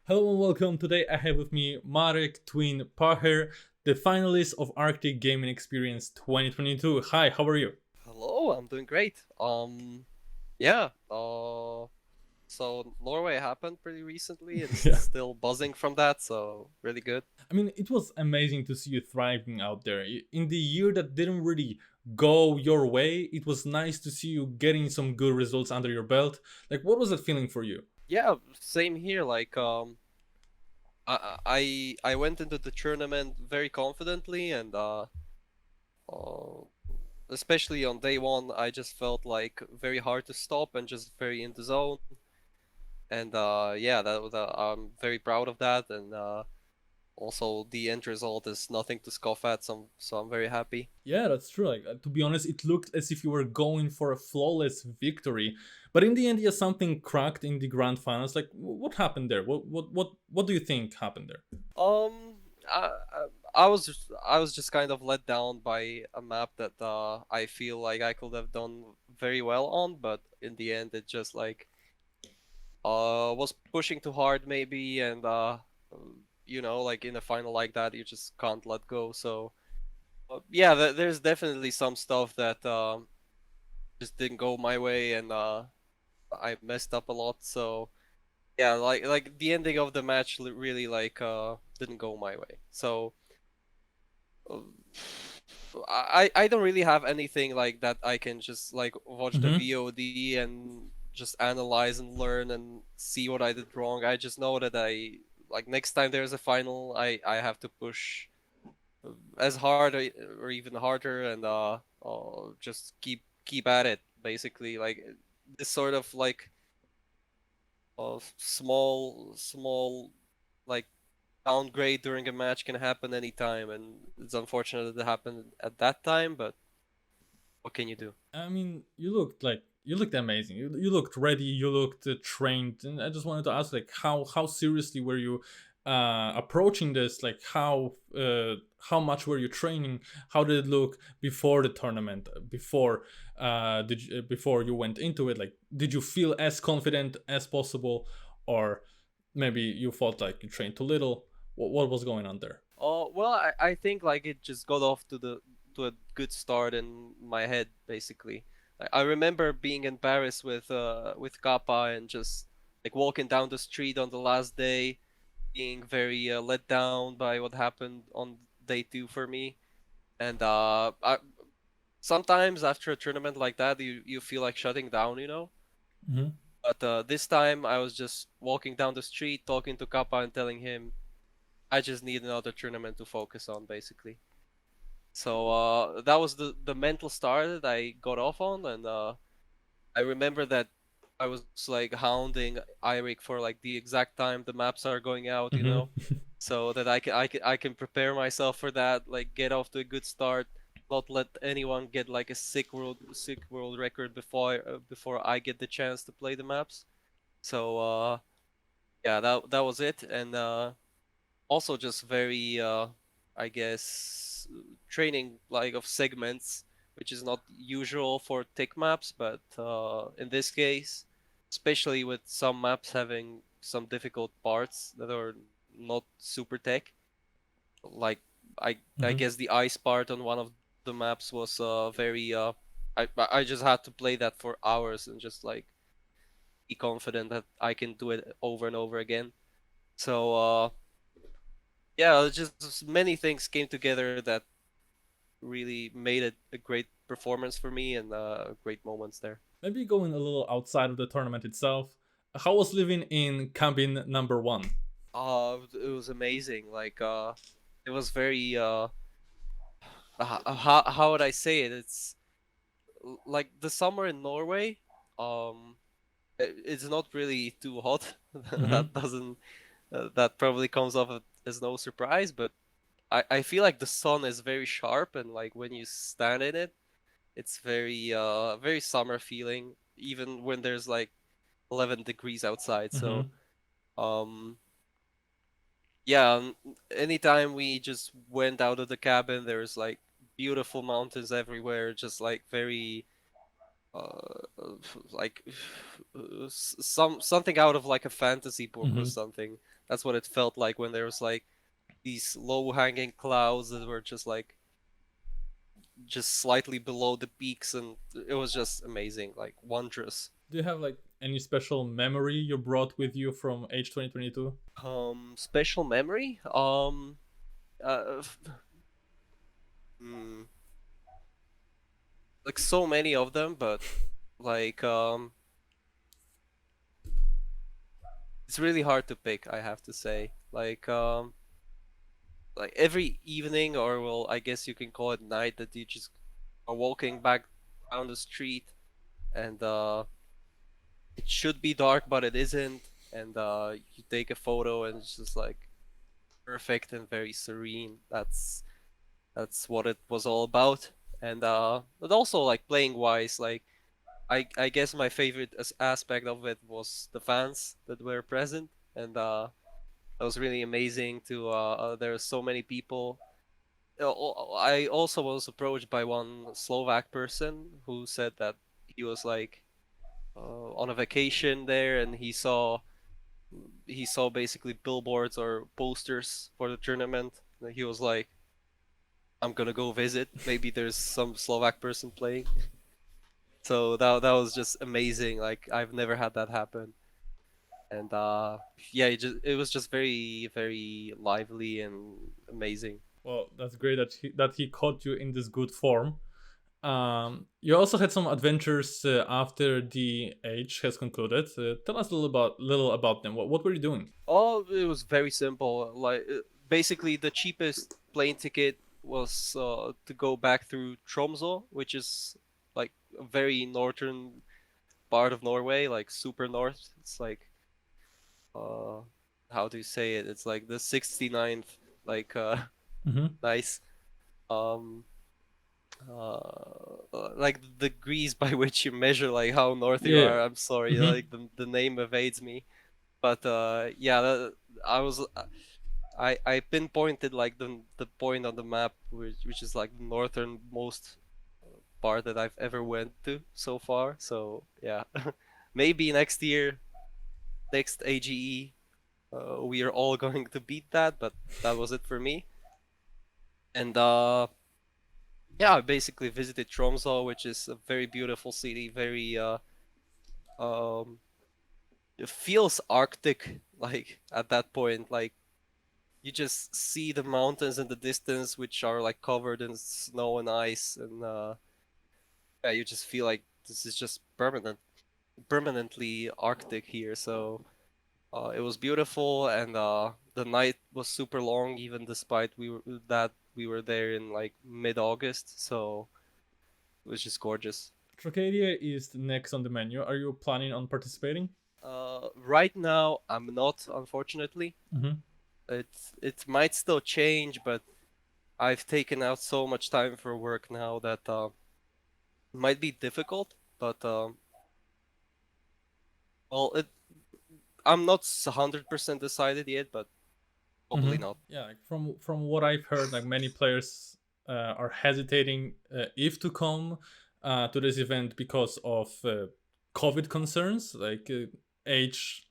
Hello and welcome. Today I have with me Marek, Tween, Paher, the finalists of Arctic Gaming Experience 2022. Hi, how are you? Hello, I'm doing great. Yeah. So Norway happened pretty recently and Yeah. still buzzing from that, so really good. I mean, it was amazing to see you thriving out there. In the year that didn't really go your way, it was nice to see you getting some good results under your belt. Like, what was that feeling for you? Yeah, same here. I went into the tournament very confidently, and uh, especially on day one, I just felt like very hard to stop and just very in the zone. And yeah, I'm very proud of that, and also the end result is nothing to scoff at. So I'm very happy. Yeah, that's true. Like, to be honest, it looked as if you were going for a flawless victory, but in the end, yeah, something cracked in the grand finals. Like, what happened there? What do you think happened there? Um, I was just kind of let down by a map that I feel like I could have done very well on, but in the end, it just like was pushing too hard maybe, and like in a final like that, you just can't let go. So yeah, there's definitely some stuff that just didn't go my way, and I messed up a lot. So yeah, like the ending of the match really like didn't go my way. So uh, I don't really have anything like that I can just like watch the Mm-hmm. VOD and just analyze and learn and see what I did wrong. I just know that I like next time there's a final, I have to push as hard or even harder and just keep at it basically. Like this sort of like small like downgrade during a match can happen anytime, and it's unfortunate that it happened at that time. But what can you do? I mean, you looked amazing. You looked ready. You looked trained, and I just wanted to ask, like, how seriously were you approaching this? Like, how much were you training? How did it look before the tournament? Before you went into it? Like, did you feel as confident as possible, or maybe you felt like you trained too little? What was going on there? Oh well, I think like it just got off to a good start in my head basically. I remember being in Paris with Kappa and just like walking down the street on the last day, being very let down by what happened on day two for me. And sometimes after a tournament like that, you feel like shutting down, you know. Mm-hmm. But this time I was just walking down the street, talking to Kappa and telling him I just need another tournament to focus on, basically. So that was the mental start that I got off on, and I remember that I was like hounding Eirik for like the exact time the maps are going out, you know, Mm-hmm. so that I can prepare myself for that, like get off to a good start, not let anyone get like a sick world record before I get the chance to play the maps. So yeah, that was it, and also just very I guess training like of segments, which is not usual for tick maps, but in this case, especially with some maps having some difficult parts that are not super tech, like I Mm-hmm. guess the ice part on one of the maps was very I just had to play that for hours and just like be confident that I can do it over and over again. So yeah, just many things came together that really made it a great performance for me and great moments there. Maybe going a little outside of the tournament itself. How was living in cabin number one? It was amazing. Like it was very how would I say it? It's like the summer in Norway. It's not really too hot. Mm-hmm. That probably comes off as no surprise, but I feel like the sun is very sharp and like when you stand in it, it's very summer feeling even when there's like 11 degrees outside. Mm-hmm. So um yeah, anytime we just went out of the cabin, there's like beautiful mountains everywhere, just like very like something out of like a fantasy book or Mm-hmm. something. That's what it felt like when there was like these low hanging clouds that were just like just slightly below the peaks, and it was just amazing, like wondrous. Do you have like any special memory you brought with you from H 2022? Special memory. Uh, f- hmm, like so many of them, but like it's really hard to pick. I have to say, like every evening, or well, I guess you can call it night, that you just are walking back down the street, and it should be dark, but it isn't, and you take a photo, and it's just like perfect and very serene. That's what it was all about. And but also like playing wise, like I guess my favorite aspect of it was the fans that were present, and it was really amazing to there are so many people. I also was approached by one Slovak person who said that he was like on a vacation there, and he saw basically billboards or posters for the tournament. And he was like, "I'm gonna go visit. Maybe there's some Slovak person playing." So that was just amazing. Like I've never had that happen, and yeah, it was just very very lively and amazing. Well, that's great that he caught you in this good form. You also had some adventures after the age has concluded. Tell us little about them. What were you doing? Oh, it was very simple. Like basically, the cheapest plane ticket was to go back through Tromsø, which is like a very northern part of Norway, like super north. It's like uh, how do you say it? It's like the 69th, like Mm-hmm. nice like the degrees by which you measure like how north you Yeah. are. I'm sorry, Mm-hmm. like the name evades me. But yeah, I was I pinpointed like the point on the map which is like the northernmost part that I've ever went to so far. So yeah, maybe next year, next AGE, we are all going to beat that. But that was it for me. And yeah, I basically visited Tromsø, which is a very beautiful city. Very um, it feels Arctic. Like at that point, like you just see the mountains in the distance, which are like covered in snow and ice, and yeah, you just feel like this is just permanently Arctic here. So it was beautiful, and the night was super long, even despite we were there in like mid-August. So it was just gorgeous. Trackadia is next on the menu. Are you planning on participating? Right now, I'm not, unfortunately. Mm-hmm. It it might still change, but I've taken out so much time for work now that might be difficult, but well, I'm not 100% decided yet, but probably Mm-hmm. not. Yeah, like from what I've heard, like many players are hesitating if to come to this event because of COVID concerns, like age.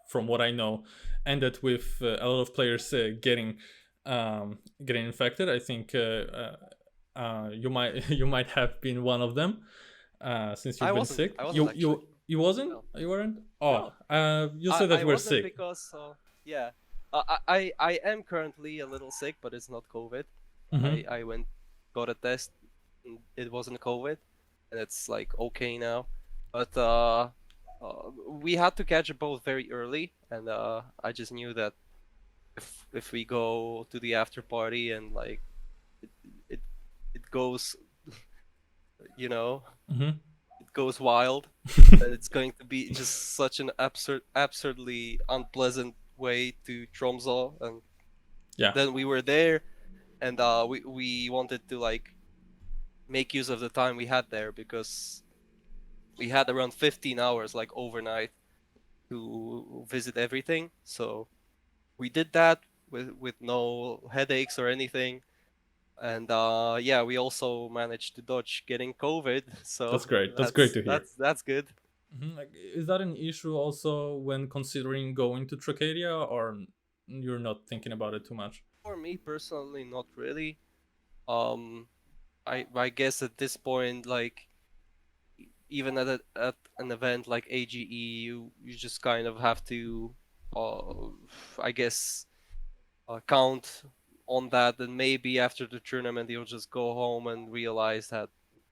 From what I know, ended with a lot of players getting infected. I think you might you might have been one of them since I you've been wasn't. sick. I wasn't You actually. you you wasn't? No, You weren't? Oh, no. you I said that I you were wasn't sick. because yeah. I am currently a little sick, but it's not COVID. Mm-hmm. I went got a test. And it wasn't COVID, and it's like okay now. But we had to catch a boat very early, and I just knew that if we go to the after party and like it it, it goes, you know, Mm-hmm. it goes wild, then it's going to be just such an absurdly unpleasant way to Tromsø. And Yeah, then we were there, and we wanted to like make use of the time we had there, because we had around 15 hours like overnight to visit everything. So we did that with no headaches or anything. And yeah, we also managed to dodge getting COVID. So that's great. That's great that's to hear. that's that's good. Like, is that an issue also when considering going to Trackadia, or you're not thinking about it too much? For me personally, not really. Um, I guess at this point, like even at an event like AGE, you just kind of have to, uh, I guess, count on that. And maybe after the tournament, you'll just go home and realize that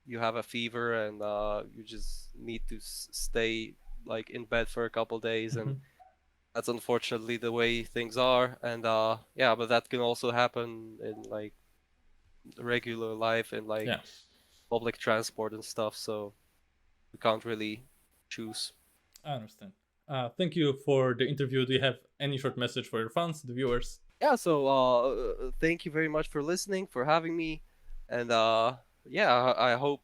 you have a fever and you just need to stay like in bed for a couple days. And that's unfortunately the way things are. And yeah, but that can also happen in like regular life and like Yeah, public transport and stuff. So we can't really choose. I understand. Thank you for the interview. Do you have any short message for your fans, the viewers? Yeah, so thank you very much for listening, for having me, and yeah, I hope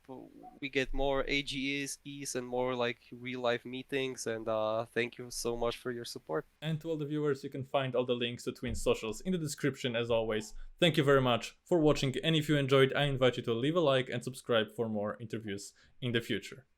we get more AGEs and more like real life meetings. And thank you so much for your support. And to all the viewers, you can find all the links to Tween socials in the description as always. Thank you very much for watching, and if you enjoyed, I invite you to leave a like and subscribe for more interviews in the future.